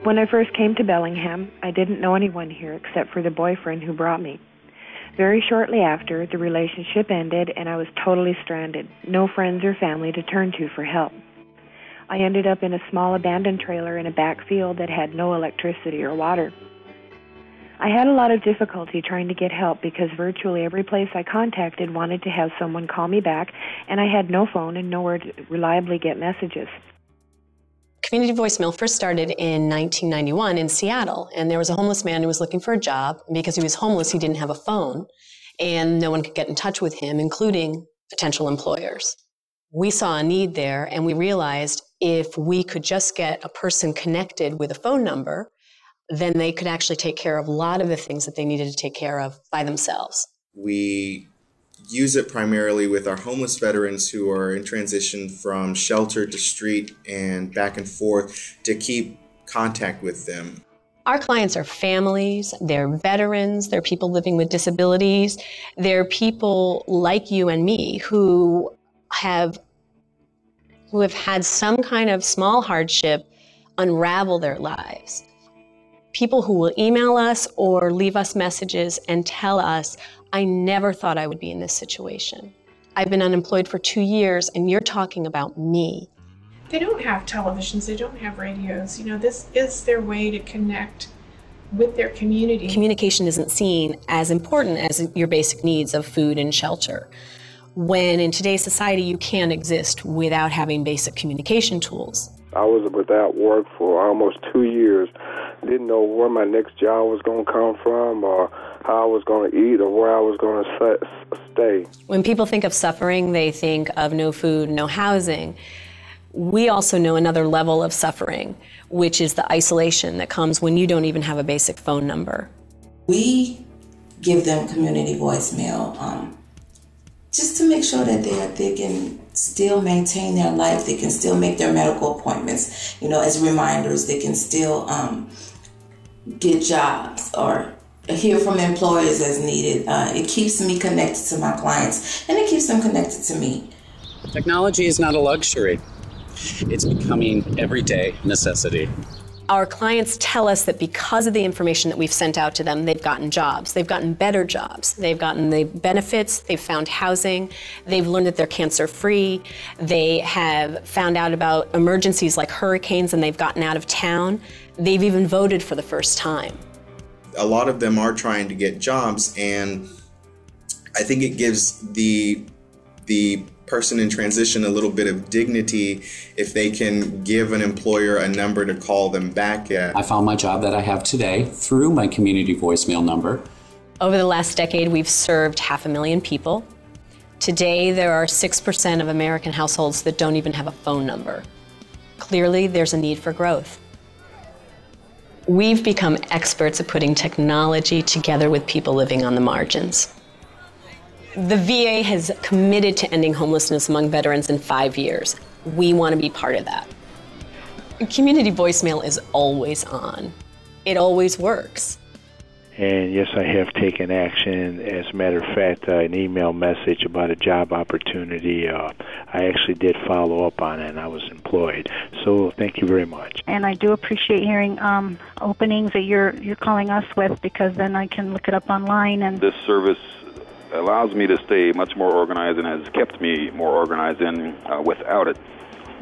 When I first came to Bellingham, I didn't know anyone here except for the boyfriend who brought me. Very shortly after, the relationship ended and I was totally stranded, no friends or family to turn to for help. I ended up in a small abandoned trailer in a back field that had no electricity or water. I had a lot of difficulty trying to get help because virtually every place I contacted wanted to have someone call me back, and I had no phone and nowhere to reliably get messages. Community Voicemail first started in 1991 in Seattle, and there was a homeless man who was looking for a job. Because he was homeless, he didn't have a phone, and no one could get in touch with him, including potential employers. We saw a need there, and we realized if we could just get a person connected with a phone number, then they could actually take care of a lot of the things that they needed to take care of by themselves. We use it primarily with our homeless veterans who are in transition from shelter to street and back and forth to keep contact with them. Our clients are families, they're veterans, they're people living with disabilities, they're people like you and me who have had some kind of small hardship unravel their lives. People who will email us or leave us messages and tell us, I never thought I would be in this situation. I've been unemployed for 2 years and you're talking about me. They don't have televisions, they don't have radios. You know, this is their way to connect with their community. Communication isn't seen as important as your basic needs of food and shelter. When in today's society you can't exist without having basic communication tools. I was without work for almost 2 years. Didn't know where my next job was going to come from or how I was going to eat or where I was going to stay. When people think of suffering, they think of no food, no housing. We also know another level of suffering, which is the isolation that comes when you don't even have a basic phone number. We give them community voicemail just to make sure that they can still maintain their life, they can still make their medical appointments, you know, as reminders, they can still get jobs or hear from employers as needed. It keeps me connected to my clients and it keeps them connected to me. Technology is not a luxury. It's becoming everyday necessity. Our clients tell us that because of the information that we've sent out to them, they've gotten jobs, they've gotten better jobs, they've gotten the benefits, they've found housing, they've learned that they're cancer-free, they have found out about emergencies like hurricanes and they've gotten out of town, they've even voted for the first time. A lot of them are trying to get jobs, and I think it gives the person in transition a little bit of dignity if they can give an employer a number to call them back at. I found my job that I have today through my community voicemail number. Over the last decade, we've served 500,000 people. Today, there are 6% of American households that don't even have a phone number. Clearly, there's a need for growth. We've become experts at putting technology together with people living on the margins. The VA has committed to ending homelessness among veterans in 5 years. We want to be part of that. Community voicemail is always on. It always works. And yes, I have taken action. As a matter of fact, an email message about a job opportunity, I actually did follow up on it, and I was employed. So thank you very much. And I do appreciate hearing openings that you're calling us with, because then I can look it up online. And this service allows me to stay much more organized and has kept me more organized without it.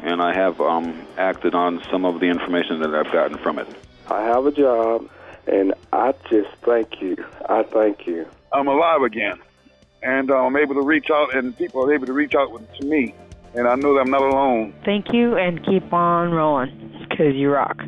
And I have acted on some of the information that I've gotten from it. I have a job, and I just thank you. I thank you. I'm alive again, and I'm able to reach out, and people are able to reach out to me, and I know that I'm not alone. Thank you, and keep on rolling, because you rock.